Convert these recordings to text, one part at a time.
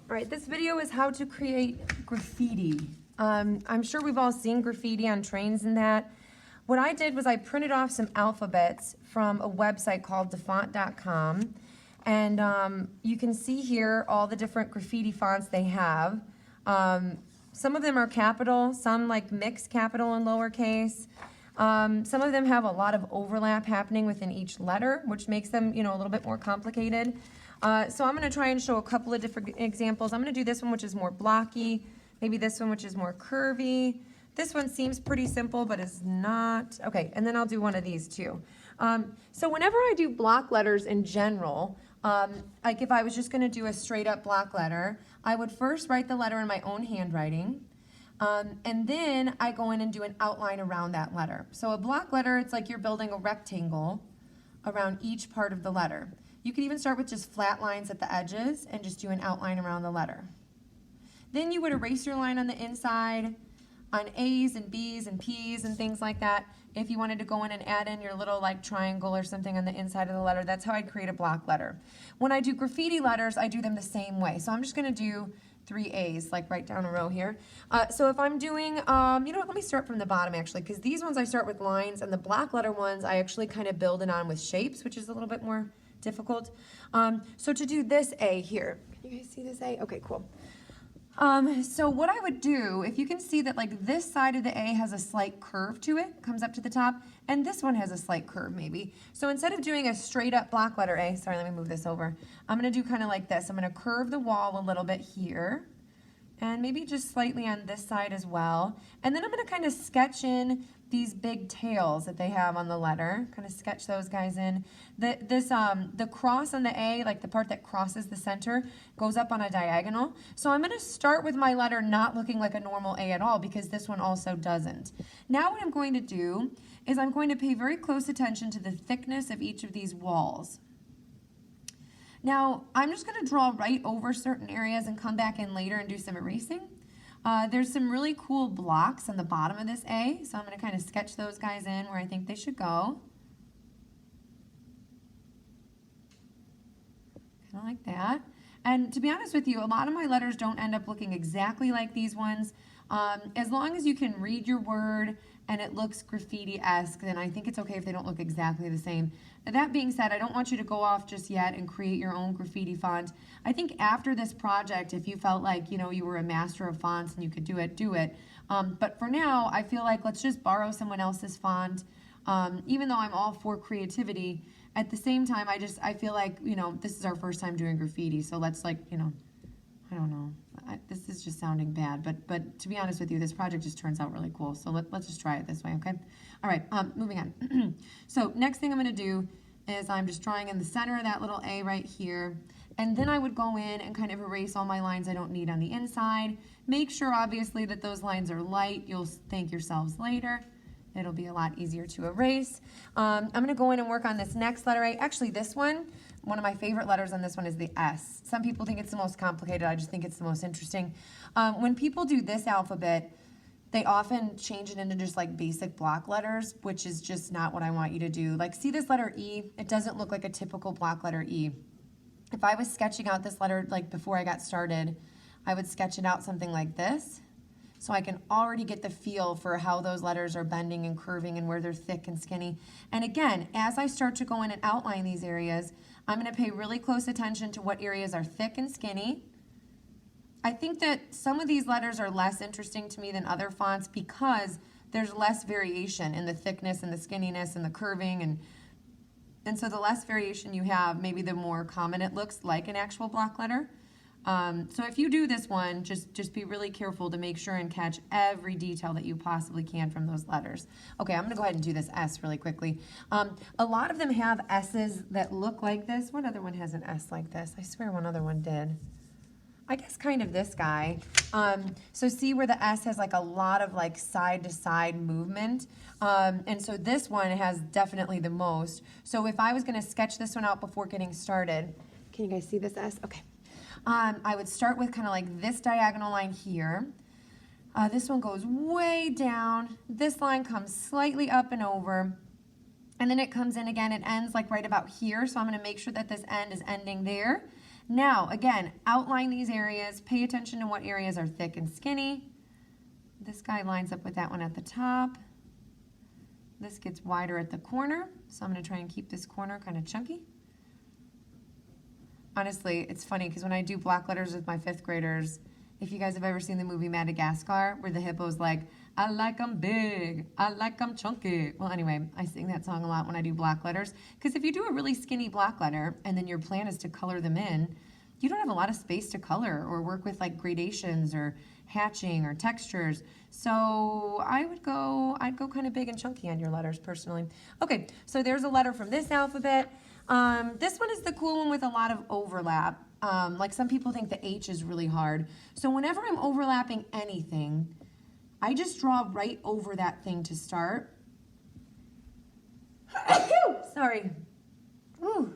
All right, this video is how to create graffiti. I'm sure we've all seen graffiti on trains and that. What I did was I printed off some alphabets from a website called defont.com. And you can see here all the different graffiti fonts they have. Some of them are capital, some like mixed capital and lowercase. Some of them have a lot of overlap happening within each letter, which makes them, a little bit more complicated. So I'm going to try and show a couple of different examples. I'm going to do this one, which is more blocky, maybe this one, which is more curvy. This one seems pretty simple, but it's not. Okay, and then I'll do one of these too. So whenever I do block letters in general, like if I was just going to do a straight up block letter, I would first write the letter in my own handwriting. And then I go in and do an outline around that letter. So a block letter, it's like you're building a rectangle around each part of the letter. You could even start with just flat lines at the edges and just do an outline around the letter. Then you would erase your line on the inside on A's and B's and P's and things like that. If you wanted to go in and add in your little like triangle or something on the inside of the letter, that's how I'd create a block letter. When I do graffiti letters, I do them the same way. So I'm just going to do 3 A's, like right down a row here. So if I'm doing, let me start from the bottom actually, because these ones I start with lines, and the block letter ones I actually kind of build it on with shapes, which is a little bit more difficult. So to do this A here, can you guys see this A? Okay, cool. So what I would do, if you can see that like this side of the A has a slight curve to it, comes up to the top, and this one has a slight curve maybe. So instead of doing a straight up block letter A, sorry, let me move this over. I'm going to do kind of like this. I'm going to curve the wall a little bit here, and maybe just slightly on this side as well. And then I'm going to kind of sketch in these big tails that they have on the letter, kind of sketch those guys in. The cross on the A, like the part that crosses the center, goes up on a diagonal. So I'm going to start with my letter not looking like a normal A at all, because this one also doesn't. Now what I'm going to do is I'm going to pay very close attention to the thickness of each of these walls. Now I'm just going to draw right over certain areas and come back in later and do some erasing. There's some really cool blocks on the bottom of this A, so I'm going to kind of sketch those guys in where I think they should go. Kind of like that. And to be honest with you, a lot of my letters don't end up looking exactly like these ones. As long as you can read your word and it looks graffiti-esque, then I think it's okay if they don't look exactly the same. That being said, I don't want you to go off just yet and create your own graffiti font. I think after this project, if you felt like, you were a master of fonts and you could do it, do it. But for now, I feel like let's just borrow someone else's font. Even though I'm all for creativity, at the same time, I feel like, this is our first time doing graffiti, so let's like, I don't know. This is just sounding bad, but to be honest with you, this project just turns out really cool. So let's just try it this way, okay? All right, moving on. So next thing I'm going to do is I'm just drawing in the center of that little A right here. And then I would go in and kind of erase all my lines I don't need on the inside. Make sure, obviously, that those lines are light. You'll thank yourselves later. It'll be a lot easier to erase. I'm going to go in and work on this next letter A. Actually, this one of my favorite letters on this one is the S. Some people think it's the most complicated. I just think it's the most interesting. When people do this alphabet, they often change it into just like basic block letters, which is just not what I want you to do. Like, see this letter E? It doesn't look like a typical block letter E. If I was sketching out this letter like before I got started, I would sketch it out something like this. So I can already get the feel for how those letters are bending and curving and where they're thick and skinny. And again, as I start to go in and outline these areas, I'm going to pay really close attention to what areas are thick and skinny. I think that some of these letters are less interesting to me than other fonts because there's less variation in the thickness and the skinniness and the curving. And so the less variation you have, maybe the more common it looks like an actual block letter. So if you do this one, just be really careful to make sure and catch every detail that you possibly can from those letters. Okay, I'm going to go ahead and do this S really quickly. A lot of them have S's that look like this. What other one has an S like this? I swear one other one did. I guess kind of this guy. So see where the S has like a lot of like side to side movement. And so this one has definitely the most. So if I was going to sketch this one out before getting started, can you guys see this S? Okay. I would start with kind of like this diagonal line here. This one goes way down. This line comes slightly up and over. And then it comes in again. It ends like right about here. So I'm going to make sure that this end is ending there. Now, again, outline these areas. Pay attention to what areas are thick and skinny. This guy lines up with that one at the top. This gets wider at the corner, so I'm going to try and keep this corner kind of chunky. Honestly, it's funny because when I do block letters with my 5th graders, if you guys have ever seen the movie Madagascar, where the hippo's like, I like 'em big, I like 'em chunky. Well, anyway, I sing that song a lot when I do block letters, because if you do a really skinny block letter and then your plan is to color them in, you don't have a lot of space to color or work with like gradations or hatching or textures. So I'd go kind of big and chunky on your letters personally. Okay, so there's a letter from this alphabet. This one is the cool one with a lot of overlap. Like some people think the H is really hard. So whenever I'm overlapping anything, I just draw right over that thing to start. Sorry. Ooh,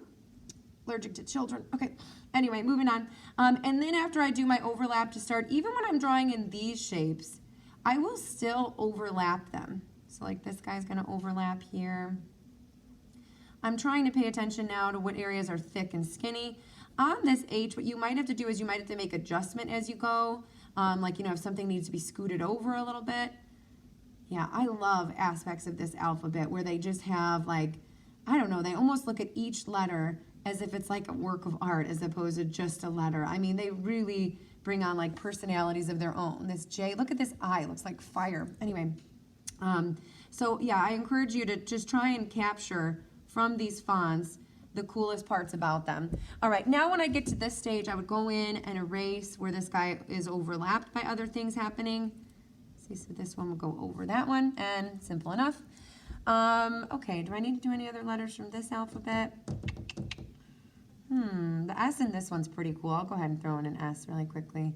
allergic to children. Okay, anyway, moving on. And then after I do my overlap to start, even when I'm drawing in these shapes, I will still overlap them. So like this guy's gonna overlap here. I'm trying to pay attention now to what areas are thick and skinny. On this H, what you might have to do is you might have to make adjustment as you go. Like, you know, if something needs to be scooted over a little bit. Yeah, I love aspects of this alphabet where they just have like, I don't know, they almost look at each letter as if it's like a work of art as opposed to just a letter. I mean, they really bring on like personalities of their own. This J, look at this I, it looks like fire. Anyway, so yeah, I encourage you to just try and capture from these fonts the coolest parts about them. All right, now when I get to this stage, I would go in and erase where this guy is overlapped by other things happening. See, so this one will go over that one, and simple enough. Okay, do I need to do any other letters from this alphabet? The S in this one's pretty cool. I'll go ahead and throw in an S really quickly.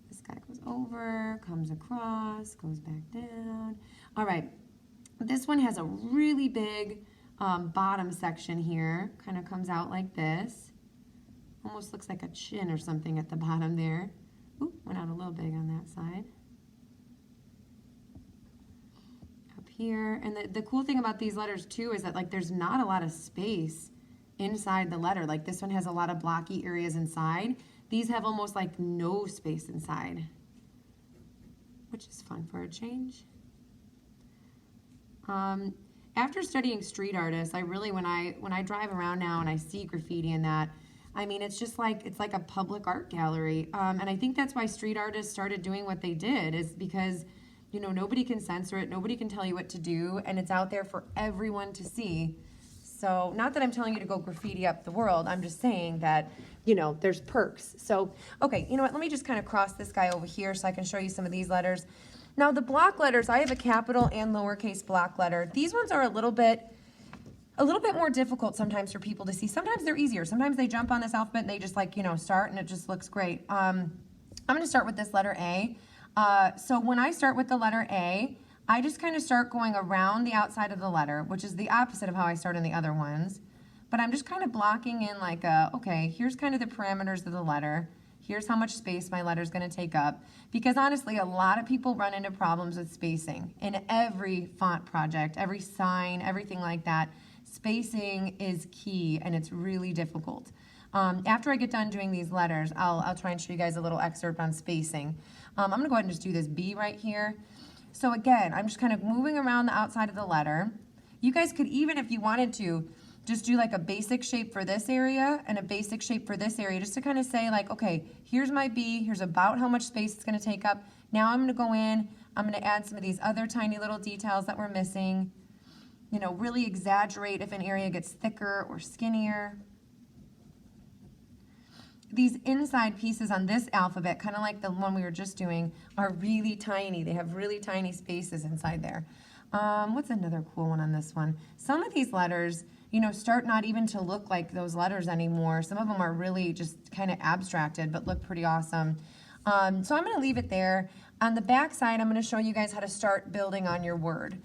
This guy goes over, comes across, goes back down. All right, this one has a really big bottom section here, kind of comes out like this. Almost looks like a chin or something at the bottom there. Oop, went out a little big on that side. Up here, and the cool thing about these letters too is that like there's not a lot of space inside the letter. Like this one has a lot of blocky areas inside. These have almost like no space inside, which is fun for a change. After studying street artists, I really, when I drive around now and I see graffiti and that, I mean, it's just like, it's like a public art gallery. And I think that's why street artists started doing what they did, is because, you know, nobody can censor it, nobody can tell you what to do, and it's out there for everyone to see. So, not that I'm telling you to go graffiti up the world, I'm just saying that, you know, there's perks. So, okay, you know what, let me just kind of cross this guy over here so I can show you some of these letters. Now the block letters, I have a capital and lowercase block letter. These ones are a little bit more difficult sometimes for people to see. Sometimes they're easier. Sometimes they jump on this alphabet and they just like, you know, start and it just looks great. I'm gonna start with this letter A. So when I start with the letter A, I just kind of start going around the outside of the letter, which is the opposite of how I start in the other ones. But I'm just kind of blocking in like okay, here's kind of the parameters of the letter. Here's how much space my letter's gonna take up. Because honestly, a lot of people run into problems with spacing. In every font project, every sign, everything like that, spacing is key and it's really difficult. After I get done doing these letters, I'll try and show you guys a little excerpt on spacing. I'm gonna go ahead and just do this B right here. So again, I'm just kind of moving around the outside of the letter. You guys could even, if you wanted to, just do like a basic shape for this area and a basic shape for this area, just to kind of say like, okay, here's my B, here's about how much space it's gonna take up. Now I'm gonna go in, I'm gonna add some of these other tiny little details that we're missing. You know, really exaggerate if an area gets thicker or skinnier. These inside pieces on this alphabet, kind of like the one we were just doing, are really tiny. They have really tiny spaces inside there. What's another cool one on this one? Some of these letters, you know, start not even to look like those letters anymore. Some of them are really just kind of abstracted, but look pretty awesome. So I'm going to leave it there. On the back side, I'm going to show you guys how to start building on your word.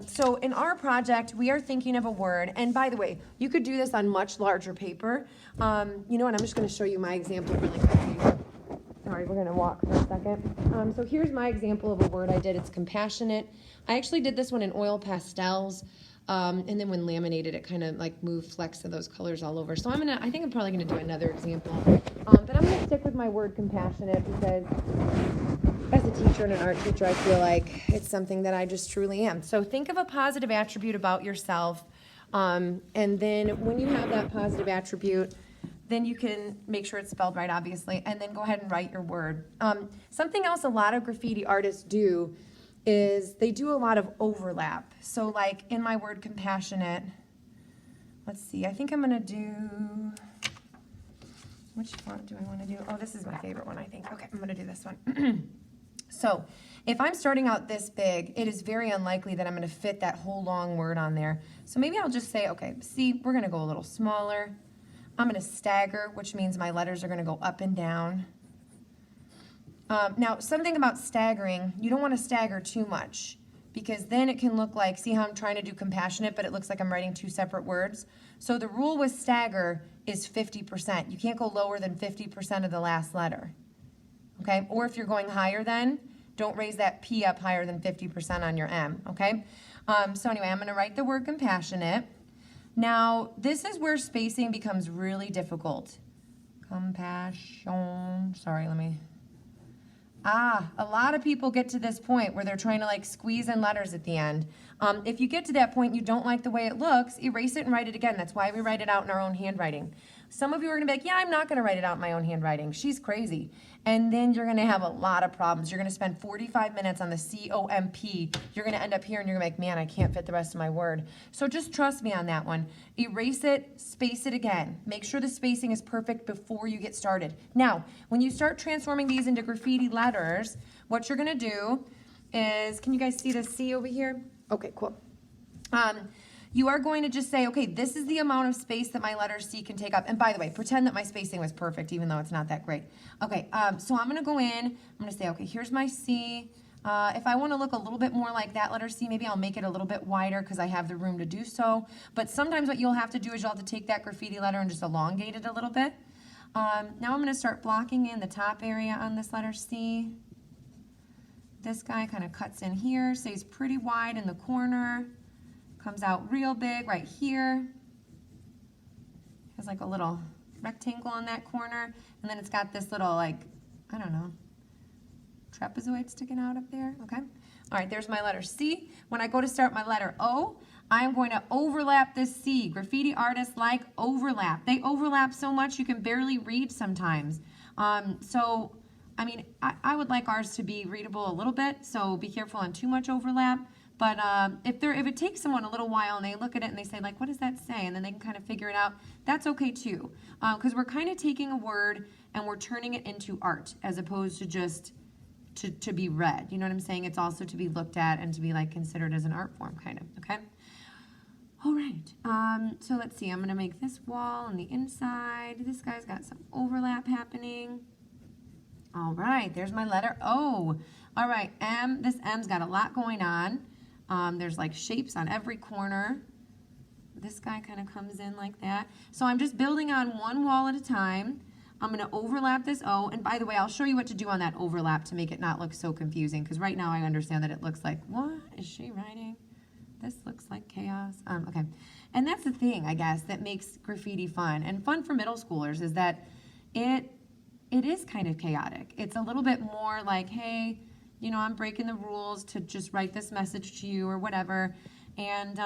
So in our project, we are thinking of a word, and by the way, you could do this on much larger paper. You know what, I'm just going to show you my example really quickly. Sorry, we're going to walk for a second. So here's my example of a word I did. It's compassionate. I actually did this one in oil pastels. And then when laminated, it kind of like moved flecks of those colors all over. So I think I'm probably gonna do another example. But I'm gonna stick with my word compassionate because as a teacher and an art teacher, I feel like it's something that I just truly am. So think of a positive attribute about yourself. And then when you have that positive attribute, then you can make sure it's spelled right, obviously, and then go ahead and write your word. Something else a lot of graffiti artists do is they do a lot of overlap. So like in my word compassionate, let's see, I think I'm gonna do, which font do I wanna do? Oh, this is my favorite one, I think. Okay, I'm gonna do this one. So if I'm starting out this big, it is very unlikely that I'm gonna fit that whole long word on there. So maybe I'll just say, okay, see, we're gonna go a little smaller. I'm gonna stagger, which means my letters are gonna go up and down. Now, something about staggering, you don't want to stagger too much because then it can look like, see how I'm trying to do compassionate, but it looks like I'm writing two separate words. So the rule with stagger is 50%. You can't go lower than 50% of the last letter, okay? Or if you're going higher then, don't raise that P up higher than 50% on your M, okay? So anyway, I'm going to write the word compassionate. Now, this is where spacing becomes really difficult. Compassion, sorry, let me... a lot of people get to this point where they're trying to like squeeze in letters at the end. If you get to that point, you don't like the way it looks, erase it and write it again. That's why we write it out in our own handwriting. Some of you are gonna be like, yeah, I'm not gonna write it out in my own handwriting. She's crazy. And then you're gonna have a lot of problems. You're gonna spend 45 minutes on the C-O-M-P. You're gonna end up here and you're gonna be like, man, I can't fit the rest of my word. So just trust me on that one. Erase it, space it again. Make sure the spacing is perfect before you get started. Now, when you start transforming these into graffiti letters, what you're gonna do is, can you guys see the C over here? Okay, cool. You are going to just say, okay, this is the amount of space that my letter C can take up. And by the way, pretend that my spacing was perfect, even though it's not that great. Okay, so I'm gonna go in, I'm gonna say, okay, here's my C. If I wanna look a little bit more like that letter C, maybe I'll make it a little bit wider because I have the room to do so. But sometimes what you'll have to do is you'll have to take that graffiti letter and just elongate it a little bit. Now I'm gonna start blocking in the top area on this letter C. This guy kind of cuts in here, stays pretty wide in the corner. Comes out real big right here. Has like a little rectangle in that corner. And then it's got this little like, I don't know, trapezoid sticking out up there, okay? All right, there's my letter C. When I go to start my letter O, I'm going to overlap this C. Graffiti artists like overlap. They overlap so much you can barely read sometimes. So, I mean, I would like ours to be readable a little bit, so be careful on too much overlap. But if it takes someone a little while and they look at it and they say, like, what does that say? And then they can kind of figure it out, that's okay too. Because we're kind of taking a word and we're turning it into art as opposed to just to be read. You know what I'm saying? It's also to be looked at and to be like considered as an art form kind of, okay? All right, so let's see. I'm going to make this wall on the inside. This guy's got some overlap happening. All right, there's my letter O. All right, M, this M's got a lot going on. There's like shapes on every corner. This guy kind of comes in like that. So I'm just building on one wall at a time. I'm going to overlap this O. And by the way, I'll show you what to do on that overlap to make it not look so confusing. Because right now I understand that it looks like, what is she writing? This looks like chaos. Okay. And that's the thing, I guess, that makes graffiti fun. And fun for middle schoolers is that it is kind of chaotic. It's a little bit more like, hey, you know, I'm breaking the rules to just write this message to you or whatever. And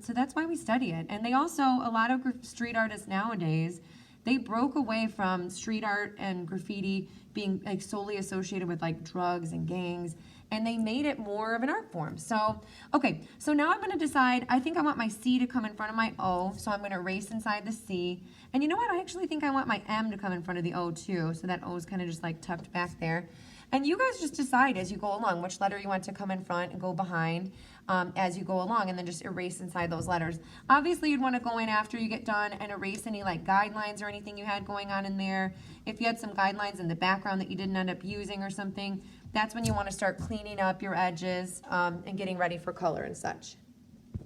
so that's why we study it. And they also, a lot of street artists nowadays, they broke away from street art and graffiti being like solely associated with like drugs and gangs, and they made it more of an art form. So, okay, so now I'm going to decide, I think I want my C to come in front of my O, so I'm going to erase inside the C. And you know what, I actually think I want my M to come in front of the O too, so that O is kind of just like tucked back there. And you guys just decide as you go along which letter you want to come in front and go behind as you go along, and then just erase inside those letters. Obviously, you'd want to go in after you get done and erase any like guidelines or anything you had going on in there. If you had some guidelines in the background that you didn't end up using or something, that's when you want to start cleaning up your edges and getting ready for color and such.